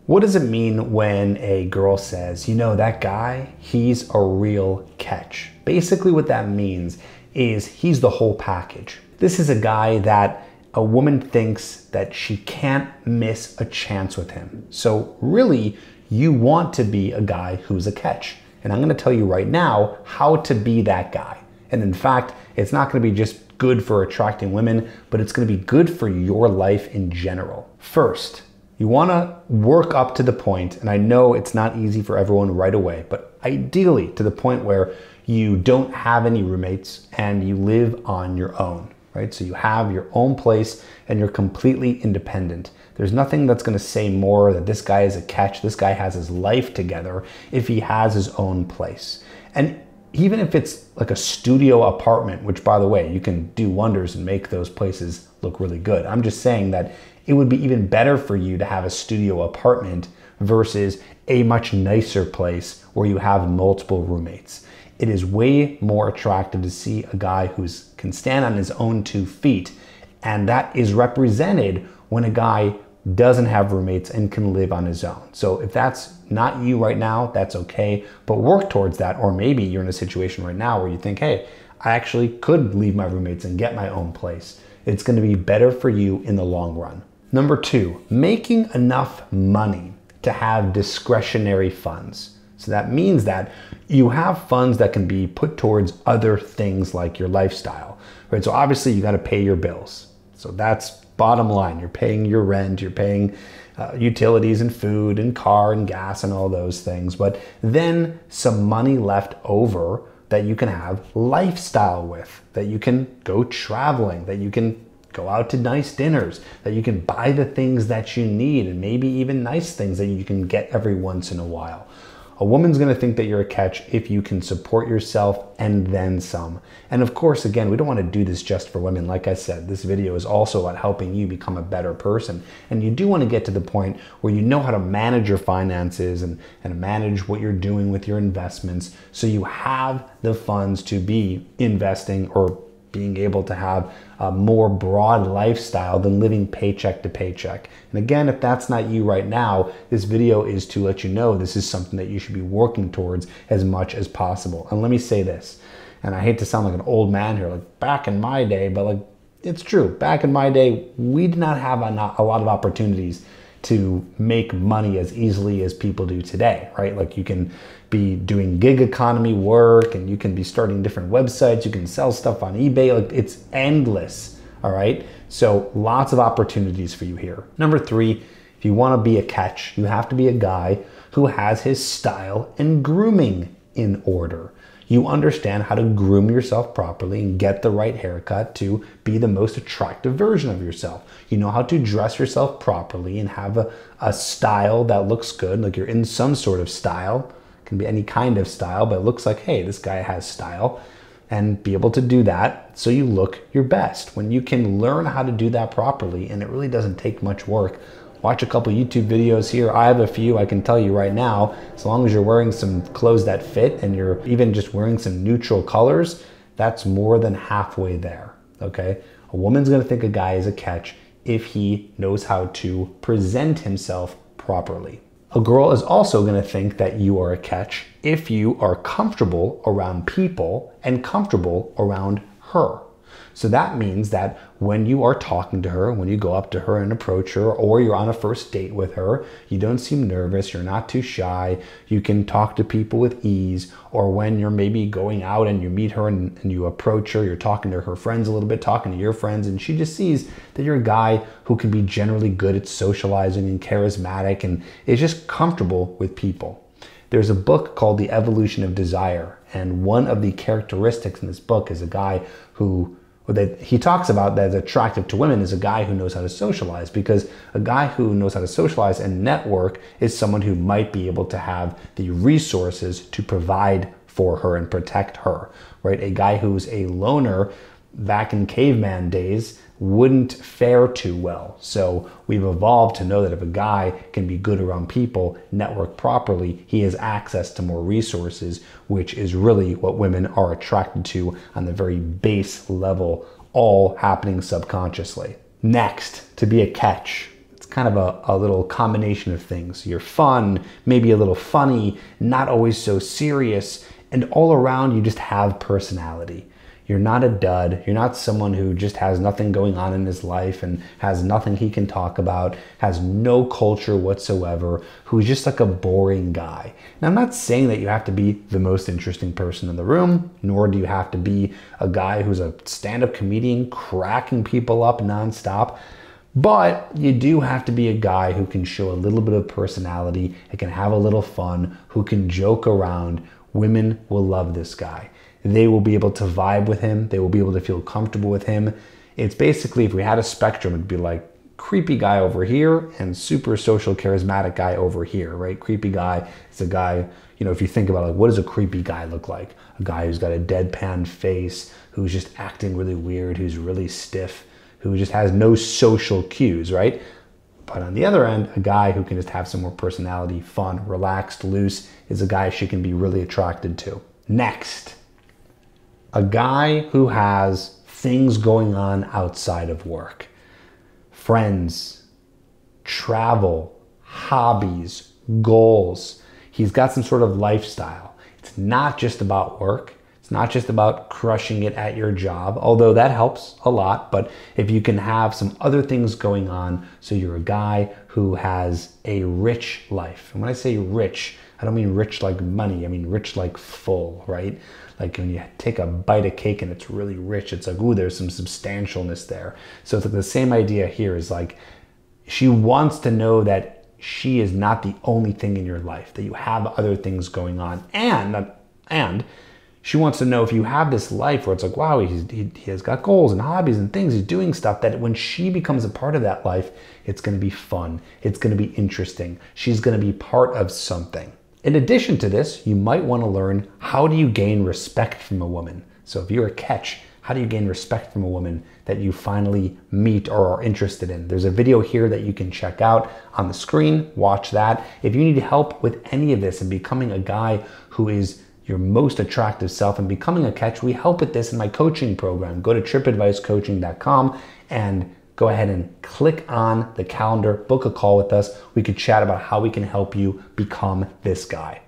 What does it mean when a girl says, you know, that guy, he's a real catch? Basically what that means is he's the whole package. This is a guy that a woman thinks that she can't miss a chance with him. So really, you want to be a guy who's a catch. And I'm gonna tell you right now how to be that guy. And in fact, it's not gonna be just good for attracting women, but it's gonna be good for your life in general. First, you wanna work up to the point, and I know it's not easy for everyone right away, but ideally to the point where you don't have any roommates and you live on your own, right? So you have your own place and you're completely independent. There's nothing that's gonna say more that this guy is a catch, this guy has his life together if he has his own place. And even if it's like a studio apartment, which by the way, you can do wonders and make those places look really good. I'm just saying that it would be even better for you to have a studio apartment versus a much nicer place where you have multiple roommates. It is way more attractive to see a guy who can stand on his own 2 feet, and that is represented when a guy doesn't have roommates and can live on his own. So if that's not you right now, that's okay, but work towards that. Or maybe you're in a situation right now where you think, hey, I actually could leave my roommates and get my own place. It's gonna be better for you in the long run. Number 2, making enough money to have discretionary funds. So that means that you have funds that can be put towards other things like your lifestyle, right? So obviously you gotta pay your bills. So that's bottom line. You're paying your rent, you're paying utilities and food and car and gas and all those things. But then some money left over that you can have lifestyle with, that you can go traveling, that you can go out to nice dinners, that you can buy the things that you need and maybe even nice things that you can get every once in a while. A woman's gonna think that you're a catch if you can support yourself and then some. And of course, again, we don't wanna do this just for women. Like I said, this video is also about helping you become a better person. And you do wanna get to the point where you know how to manage your finances and manage what you're doing with your investments so you have the funds to be investing or being able to have a more broad lifestyle than living paycheck to paycheck. And again, if that's not you right now, this video is to let you know this is something that you should be working towards as much as possible. And let me say this, and I hate to sound like an old man here, like back in my day, but like it's true. Back in my day, we did not have a lot of opportunities to make money as easily as people do today, right? Like you can be doing gig economy work and you can be starting different websites, you can sell stuff on eBay, like it's endless, all right? So lots of opportunities for you here. Number 3, if you wanna be a catch, you have to be a guy who has his style and grooming in order. You understand how to groom yourself properly and get the right haircut to be the most attractive version of yourself. You know how to dress yourself properly and have a style that looks good, like you're in some sort of style. It can be any kind of style, but it looks like, hey, this guy has style, and be able to do that so you look your best. When you can learn how to do that properly, and it really doesn't take much work, watch a couple YouTube videos here. I have a few, I can tell you right now, as long as you're wearing some clothes that fit and you're even just wearing some neutral colors, that's more than halfway there, okay? A woman's gonna think a guy is a catch if he knows how to present himself properly. A girl is also gonna think that you are a catch if you are comfortable around people and comfortable around her. So that means that when you are talking to her, when you go up to her and approach her, or you're on a first date with her, you don't seem nervous, you're not too shy, you can talk to people with ease, or when you're maybe going out and you meet her and you approach her, you're talking to her friends a little bit, talking to your friends, and she just sees that you're a guy who can be generally good at socializing and charismatic and is just comfortable with people. There's a book called The Evolution of Desire, and one of the characteristics in this book is a guy who that he talks about that is attractive to women is a guy who knows how to socialize, because a guy who knows how to socialize and network is someone who might be able to have the resources to provide for her and protect her, right? A guy who's a loner back in caveman days wouldn't fare too well. So we've evolved to know that if a guy can be good around people, network properly, he has access to more resources, which is really what women are attracted to on the very base level, all happening subconsciously. Next, to be a catch, it's kind of a little combination of things. You're fun, maybe a little funny, not always so serious, and all around you just have personality. You're not a dud. You're not someone who just has nothing going on in his life and has nothing he can talk about, has no culture whatsoever, who's just like a boring guy. Now, I'm not saying that you have to be the most interesting person in the room, nor do you have to be a guy who's a stand-up comedian cracking people up nonstop. But you do have to be a guy who can show a little bit of personality, and can have a little fun, who can joke around. Women will love this guy. They will be able to vibe with him. They will be able to feel comfortable with him. It's basically, if we had a spectrum, it'd be like creepy guy over here and super social charismatic guy over here, right? Creepy guy is a guy, you know, if you think about like, what does a creepy guy look like? A guy who's got a deadpan face, who's just acting really weird, who's really stiff, who just has no social cues, right? But on the other end, a guy who can just have some more personality, fun, relaxed, loose, is a guy she can be really attracted to. Next, a guy who has things going on outside of work. Friends, travel, hobbies, goals. He's got some sort of lifestyle. It's not just about work. It's not just about crushing it at your job, although that helps a lot. But if you can have some other things going on, so you're a guy who has a rich life. And when I say rich, I don't mean rich like money. I mean rich like full, right? Like when you take a bite of cake and it's really rich, it's like, ooh, there's some substantialness there. So it's like the same idea here is like, she wants to know that she is not the only thing in your life, that you have other things going on. And she wants to know, if you have this life where it's like, wow, he has got goals and hobbies and things, he's doing stuff, that when she becomes a part of that life, it's going to be fun. It's going to be interesting. She's going to be part of something. In addition to this, you might want to learn, how do you gain respect from a woman? So if you're a catch, how do you gain respect from a woman that you finally meet or are interested in? There's a video here that you can check out on the screen. Watch that. If you need help with any of this and becoming a guy who is your most attractive self and becoming a catch, we help with this in my coaching program. Go to tripadvicecoaching.com and go ahead and click on the calendar, book a call with us. We could chat about how we can help you become this guy.